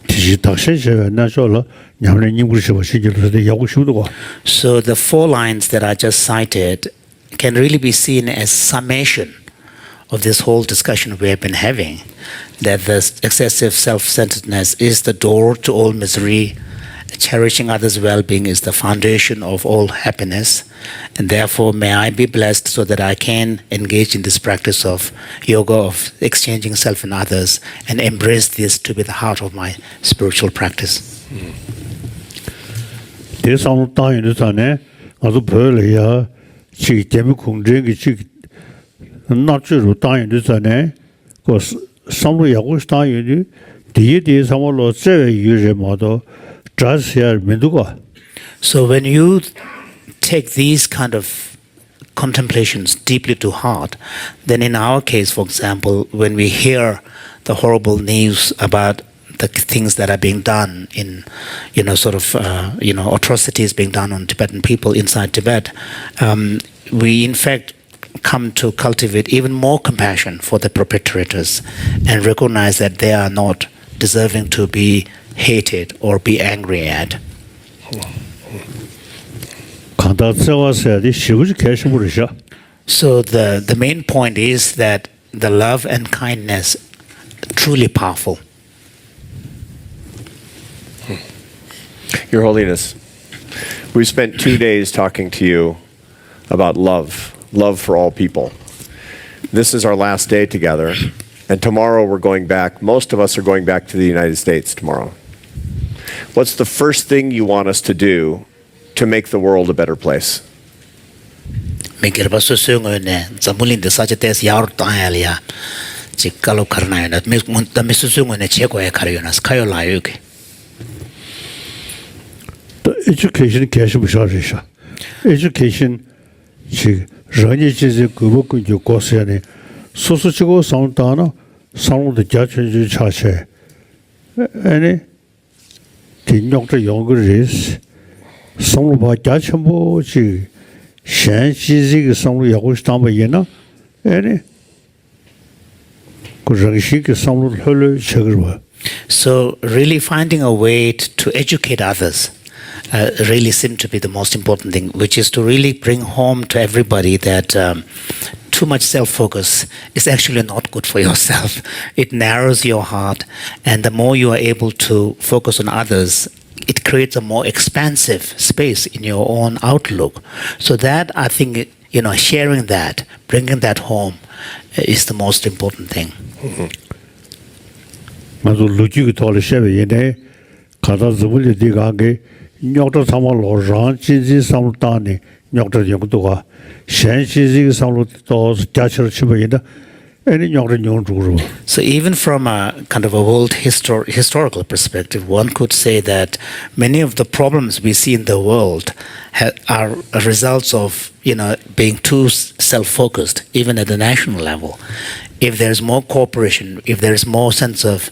지지 당선제 나절로 냠래니 무시버시기로서 야고 싶도가. So the four lines that I just cited can really be seen as summation of this whole discussion we have been having, that the excessive self-centeredness is the door to all misery, cherishing others' well-being is the foundation of all happiness, and therefore may I be blessed so that I can engage in this practice of yoga, of exchanging self and others, and embrace this to be the heart of my spiritual practice. 대상을 따위는 전에 아주 별이야 지 때문에 공정이 지 나주로 따위는 전에 그 상로 야고 따위는 뒤에 상으로 제 유제마도 자세히 믿고가. So when you take these kind of contemplations deeply to heart, then in our case, for example, when we hear the horrible news about the things that are being done in, atrocities being done on Tibetan people inside Tibet, we in fact come to cultivate even more compassion for the perpetrators and recognize that they are not deserving to be hated or be angry at. So the main point is that the love and kindness truly powerful. Your Holiness, we spent 2 days talking to you about love for all people. This is our last day together, and tomorrow we're going back. Most of us are going back to the United States tomorrow. What's the first thing you want us to do to make the world a better place? Education education 지 rāñi chīzi gubu kuñju kōsiyāni sūsū chīgō sāṅ tāna sāṅ dā jāchūñju chāshē āni tī nyokta yōngu rīs sāṅ bā jāchūmbu chī shēn chīzi kī sāṅ yāgūsh tāmba yīna āni ku rāngshī kī sāṅ hōlu chīgirwa. So really finding a way to educate others really seemed to be the most important thing, which is to really bring home to everybody that too much self-focus is actually not good for yourself. It narrows your heart, and the more you are able to focus on others, it creates a more expansive space in your own outlook. So that, I think, sharing that, bringing that home is the most important thing. 맞아 루지가 돌셔베 얘네 가다 zu불이 디가게 녀터 삼월로 란치지 삼다니 녀터 영도가 셴시지 삼로도 자처를 치버이다 any 녀터 So even from a kind of a world historical perspective, one could say that many of the problems we see in the world are results of being too self-focused, even at the national level. If there's more cooperation, if there's more sense of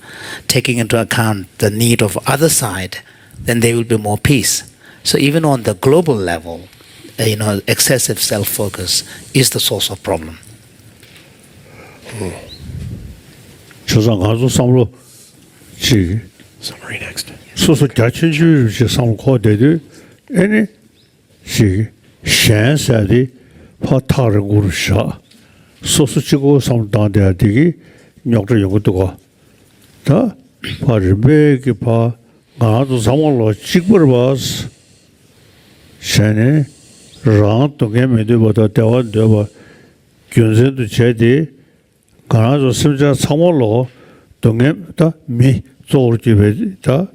taking into account the need of other side, then there will be more peace. So even on the global level, excessive self-focus is the source of problem. Summary next. 소소 자체주의 상코되도 아니 시 셴사디 파타르구르샤 소소치고 상단대야되기 녀터 연구도가 다 파르베기 파 나도 상월로 찍버버스 셴네 랑도게 메드보다 대화되어 견세도 제디 가나서 심지어 상월로 동에다 미 조르지베다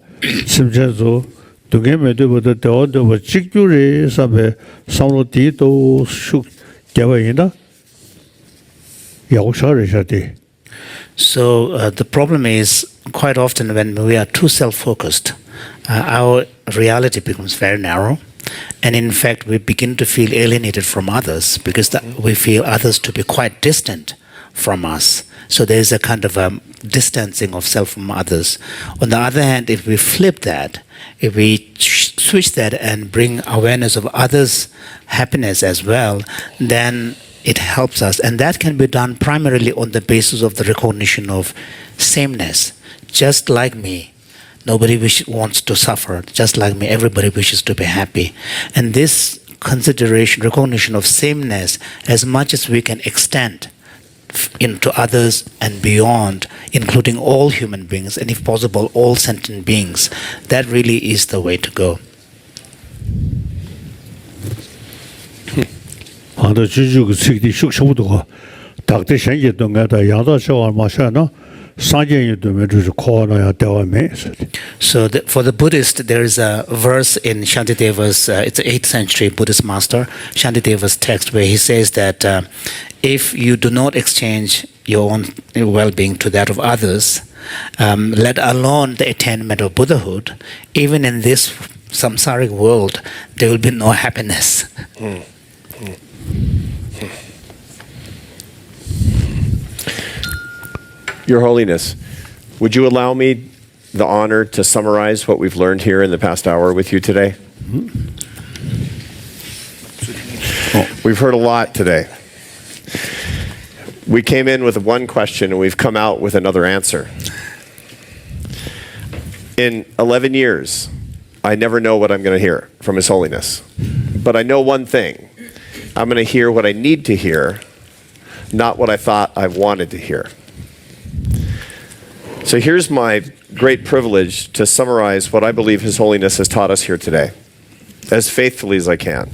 심지어도 동에 메드보다 대화되어 찍주리 사베 상로디도 슉 개와이나 So the problem is quite often when we are too self-focused, our reality becomes very narrow, and in fact we begin to feel alienated from others because we feel others to be quite distant from us. So there's a kind of a distancing of self from others. On the other hand, if we flip that, if we switch that and bring awareness of others' happiness as well, then it helps us, and that can be done primarily on the basis of the recognition of sameness. Just like me, nobody wants to suffer. Just like me, everybody wishes to be happy. And this consideration, recognition of sameness, as much as we can extend into others and beyond, including all human beings, and if possible, all sentient beings, that really is the way to go. So the for the Buddhist, there is a verse in Shantideva's, it's an 8th century Buddhist master, Shantideva's text, where he says that if you do not exchange your own well-being to that of others, let alone the attainment of Buddhahood, even in this samsaric world, there will be no happiness. Your Holiness, would you allow me the honor to summarize what we've learned here in the past hour with you today? We've heard a lot today. We came in with one question and we've come out with another answer. In 11 years, I never know what I'm going to hear from His Holiness. But I know one thing. I'm going to hear what I need to hear, not what I thought I wanted to hear. So here's my great privilege to summarize what I believe His Holiness has taught us here today, as faithfully as I can.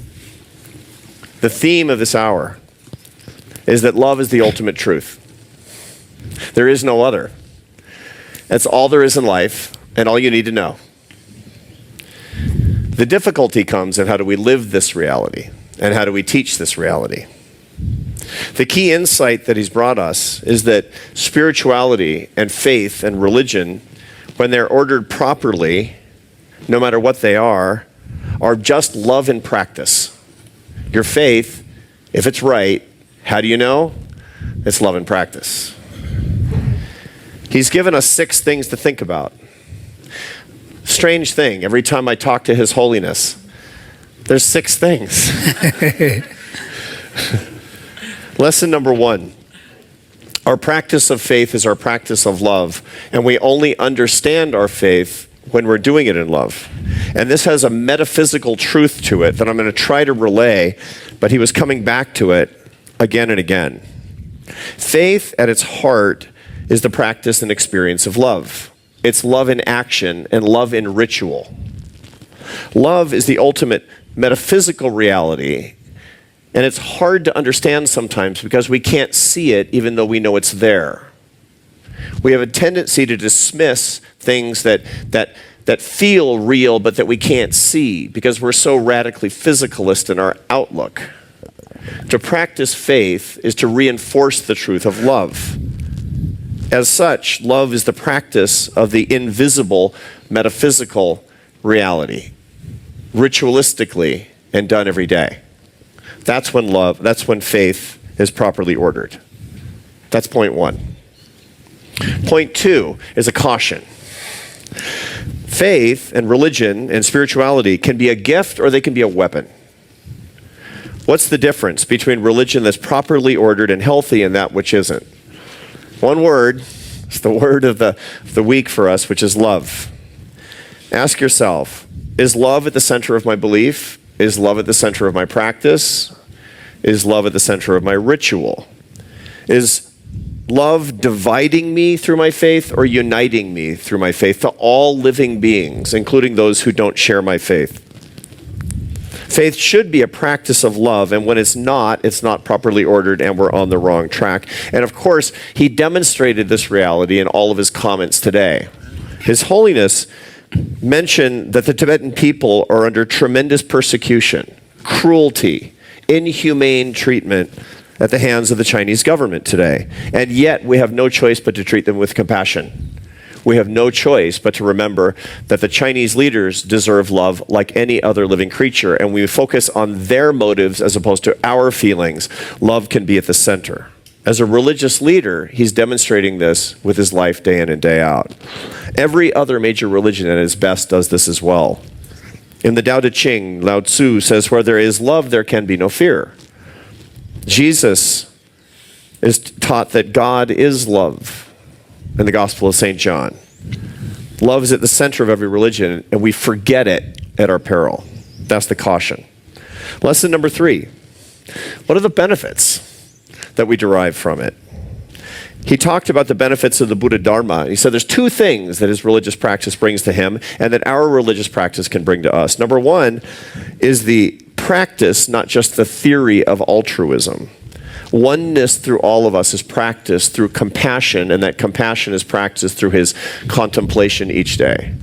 The theme of this hour is that love is the ultimate truth. There is no other. That's all there is in life and all you need to know. The difficulty comes in how do we live this reality and how do we teach this reality. The key insight that he's brought us is that spirituality and faith and religion, when they're ordered properly, no matter what they are just love in practice. Your faith If it's right, how do you know? It's love and practice. He's given us 6 things to think about. Strange thing, every time I talk to His Holiness, there's 6 things. Lesson number 1. Our practice of faith is our practice of love, and we only understand our faith when we're doing it in love. And this has a metaphysical truth to it that I'm going to try to relay, but he was coming back to it again and again. Faith at its heart is the practice and experience of love. It's love in action and love in ritual. Love is the ultimate metaphysical reality, and it's hard to understand sometimes because we can't see it even though we know it's there. We have a tendency to dismiss things that feel real but that we can't see because we're so radically physicalist in our outlook. To practice faith is to reinforce the truth of love. As such, love is the practice of the invisible metaphysical reality, ritualistically and done every day. That's when faith is properly ordered. That's point 1. Point 2 is a caution. Faith and religion and spirituality can be a gift or they can be a weapon. What's the difference between religion that's properly ordered and healthy and that which isn't? One word, it's the word of the week for us, which is love. Ask yourself, is love at the center of my belief? Is love at the center of my practice? Is love at the center of my ritual? Is love dividing me through my faith or uniting me through my faith to all living beings, including those who don't share my faith? Faith should be a practice of love, and when it's not properly ordered and we're on the wrong track. And of course, he demonstrated this reality in all of his comments today. His Holiness mentioned that the Tibetan people are under tremendous persecution, cruelty, inhumane treatment at the hands of the Chinese government today. And yet we have no choice but to treat them with compassion. We have no choice but to remember that the Chinese leaders deserve love like any other living creature, and we focus on their motives as opposed to our feelings. Love can be at the center. As a religious leader, he's demonstrating this with his life day in and day out. Every other major religion at its best does this as well. In the Tao Te Ching, Lao Tzu says, where there is love, there can be no fear. Jesus is taught that God is love in the Gospel of St. John. Love is at the center of every religion, and we forget it at our peril. That's the caution. Lesson number 3. What are the benefits that we derive from it? He talked about the benefits of the Buddha Dharma. He said there's 2 things that his religious practice brings to him and that our religious practice can bring to us. Number 1 is the practice, not just the theory of altruism. Oneness through all of us is practiced through compassion, and that compassion is practiced through his contemplation each day.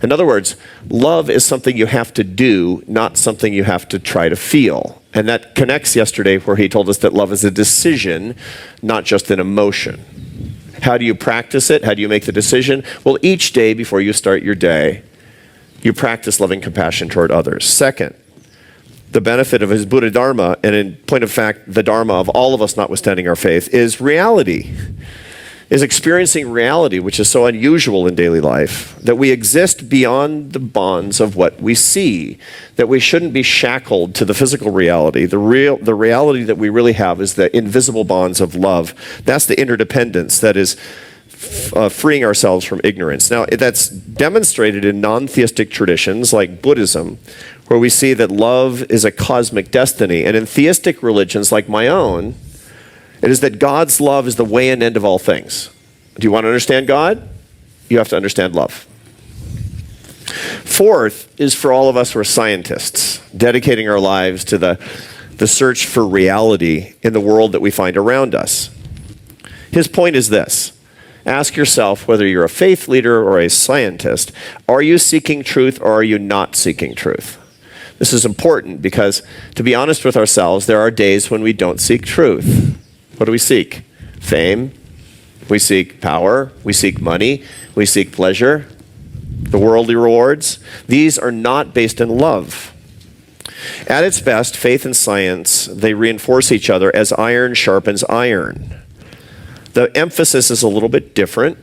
In other words, love is something you have to do, not something you have to try to feel. And that connects yesterday where he told us that love is a decision, not just an emotion. How do you practice it? How do you make the decision? Well, each day before you start your day, you practice loving compassion toward others. Second, the benefit of his Buddha Dharma, and in point of fact, the Dharma of all of us notwithstanding our faith, is reality. Is experiencing reality, which is so unusual in daily life, that we exist beyond the bonds of what we see, that we shouldn't be shackled to the physical reality. The reality that we really have is the invisible bonds of love. That's the interdependence that is freeing ourselves from ignorance. Now, that's demonstrated in non-theistic traditions like Buddhism, where we see that love is a cosmic destiny. And in theistic religions like my own, it is that God's love is the way and end of all things. Do you want to understand God? You have to understand love. Fourth is for all of us who are scientists, dedicating our lives to the search for reality in the world that we find around us. His point is this. Ask yourself whether you're a faith leader or a scientist. Are you seeking truth or are you not seeking truth? This is important because, to be honest with ourselves, there are days when we don't seek truth. What do we seek? Fame. We seek power. We seek money. We seek pleasure. The worldly rewards. These are not based in love. At its best, faith and science, they reinforce each other as iron sharpens iron. The emphasis is a little bit different.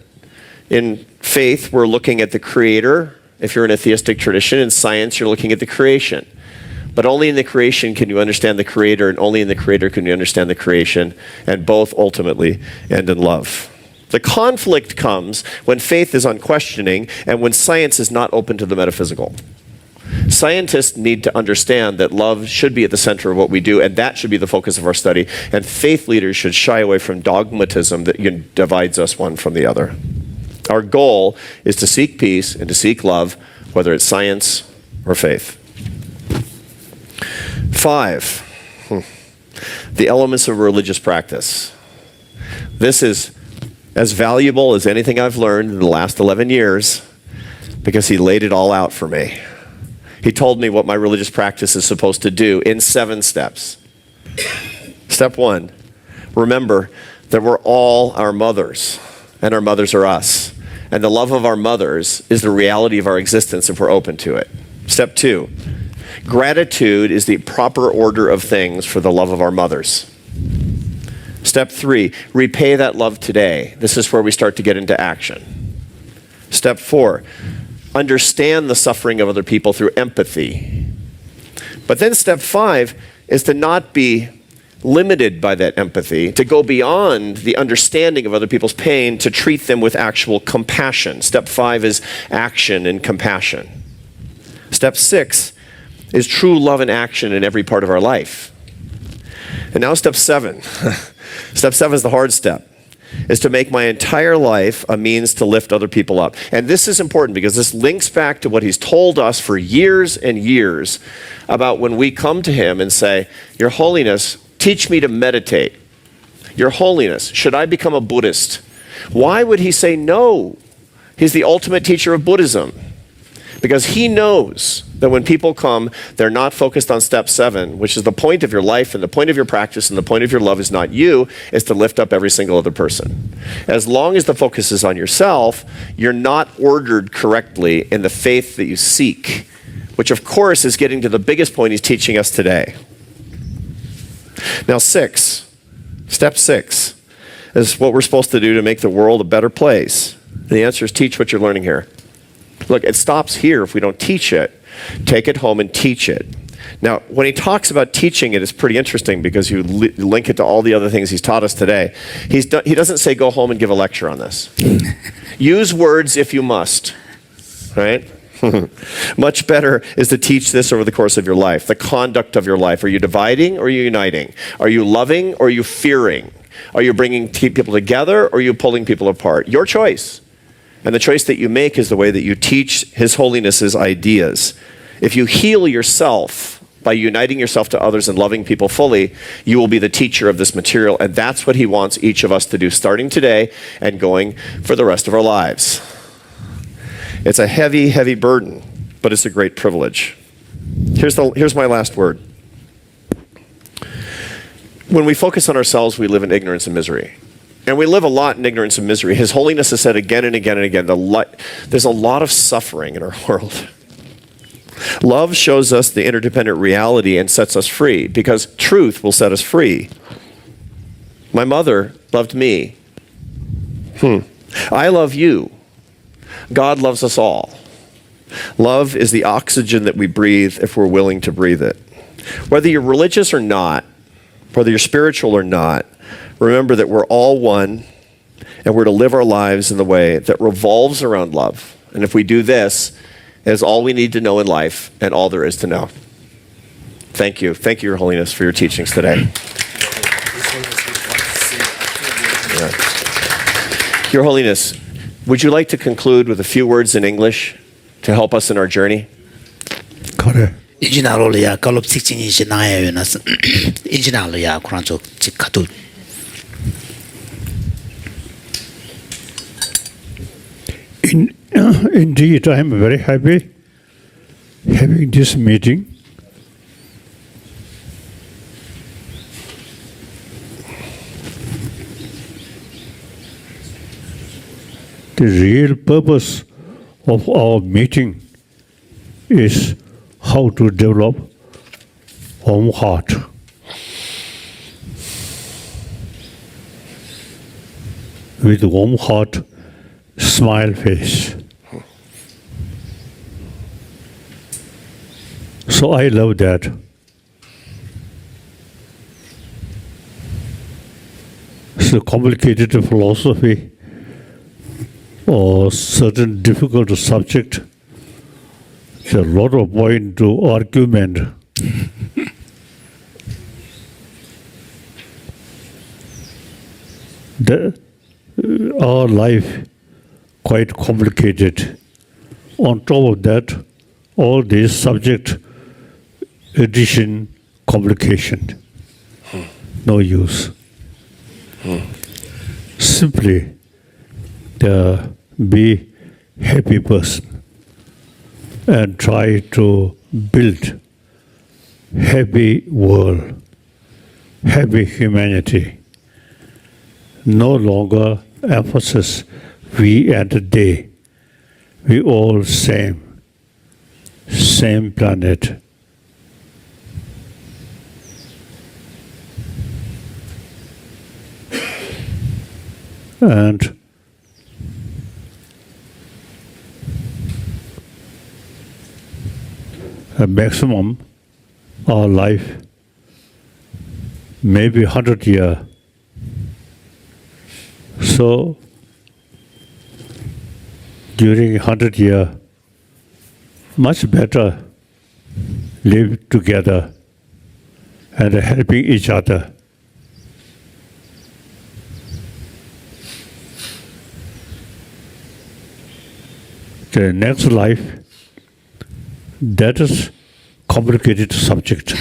In faith, we're looking at the creator. If you're in a theistic tradition, in science, you're looking at the creation. But only in the creation can you understand the creator, and only in the creator can you understand the creation, and both ultimately end in love. The conflict comes when faith is unquestioning and when science is not open to the metaphysical. Scientists need to understand that love should be at the center of what we do, and that should be the focus of our study. And faith leaders should shy away from dogmatism that divides us one from the other. Our goal is to seek peace and to seek love, whether it's science or faith. 5, the elements of religious practice. This is as valuable as anything I've learned in the last 11 years because he laid it all out for me. He told me what my religious practice is supposed to do in 7 steps. Step 1, remember that we're all our mothers, and our mothers are us. And the love of our mothers is the reality of our existence if we're open to it. Step 2, gratitude is the proper order of things for the love of our mothers. Step 3, repay that love today. This is where we start to get into action. Step 4, understand the suffering of other people through empathy. But then step 5 is to not be limited by that empathy, to go beyond the understanding of other people's pain, to treat them with actual compassion. Step 5 is action and compassion. Step 6 is true love and action in every part of our life. And now step 7. Step 7 is the hard step, is to make my entire life a means to lift other people up. And this is important because this links back to what he's told us for years and years about when we come to him and say, Your Holiness, teach me to meditate. Your Holiness, should I become a Buddhist? Why would he say no? He's the ultimate teacher of Buddhism. Because he knows that when people come, they're not focused on step 7, which is the point of your life and the point of your practice and the point of your love is not you, is to lift up every single other person. As long as the focus is on yourself, you're not ordered correctly in the faith that you seek, which of course is getting to the biggest point he's teaching us today. Now step 6 is what we're supposed to do to make the world a better place. The answer is teach what you're learning here. Look, it stops here if we don't teach it. Take it home and teach it. Now, when he talks about teaching it, it's pretty interesting because you link it to all the other things he's taught us today. He doesn't say go home and give a lecture on this. Use words if you must, right? Much better is to teach this over the course of your life, the conduct of your life. Are you dividing or are you uniting? Are you loving or are you fearing? Are you bringing people together or are you pulling people apart? Your choice. And the choice that you make is the way that you teach His Holiness's ideas. If you heal yourself by uniting yourself to others and loving people fully, you will be the teacher of this material. And that's what he wants each of us to do starting today and going for the rest of our lives. It's a heavy, heavy burden, but it's a great privilege. Here's my last word. When we focus on ourselves, we live in ignorance and misery. And we live a lot in ignorance and misery. His Holiness has said again and again and again, there's a lot of suffering in our world. Love shows us the interdependent reality and sets us free because truth will set us free. My mother loved me. I love you. God loves us all. Love is the oxygen that we breathe if we're willing to breathe it. Whether you're religious or not, whether you're spiritual or not, remember that we're all one and we're to live our lives in the way that revolves around love. And if we do this, it's all we need to know in life and all there is to know. Thank you. Thank you, Your Holiness, for your teachings today. Your Holiness, would you like to conclude with a few words in English to help us in our journey? Correct. In Indeed, I am very happy having this meeting. The real purpose of our meeting is how to develop warm heart. With warm heart, smile face. So I love that. It's a complicated philosophy or certain difficult subject. There's a lot of point to argument. Our life quite complicated. On top of that, all this subject addition complication. No use. Simply be happy person and try to build happy world, happy humanity. No longer emphasis we and they. We all same planet. And a maximum our life maybe 100 years. So during 100 years, much better live together and helping each other. The next life, that is complicated subject.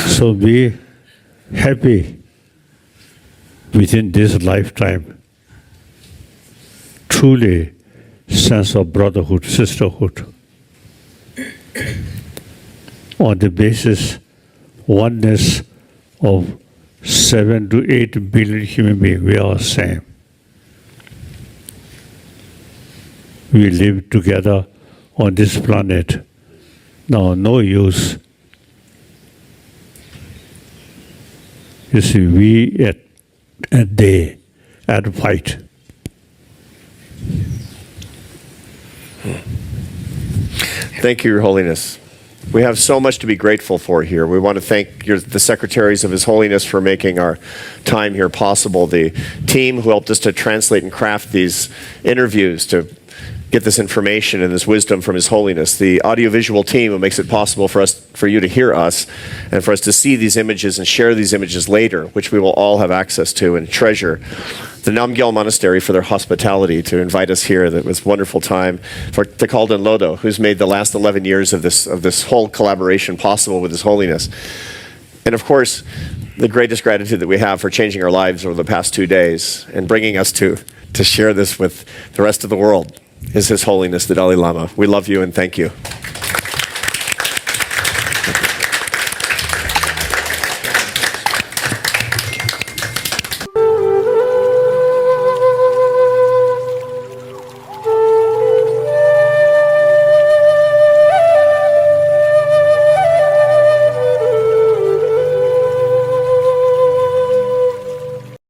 So be happy within this lifetime. Truly sense of brotherhood, sisterhood. On the basis oneness of 7 to 8 billion human beings, we are same. We live together on this planet. Now, no use. You see, we and they and fight. Thank you, Your Holiness. We have so much to be grateful for here. We want to thank the secretaries of His Holiness for making our time here possible, the team who helped us to translate and craft these interviews to get this information and this wisdom from His Holiness, the audiovisual team who makes it possible for you to hear us and for us to see these images and share these images later, which we will all have access to and treasure. The Namgyal Monastery for their hospitality to invite us here. That was a wonderful time. For Takaldan Lodo, who's made the last 11 years of this whole collaboration possible with His Holiness. And of course, the greatest gratitude that we have for changing our lives over the past 2 days and bringing us to share this with the rest of the world is His Holiness, the Dalai Lama. We love you and thank you.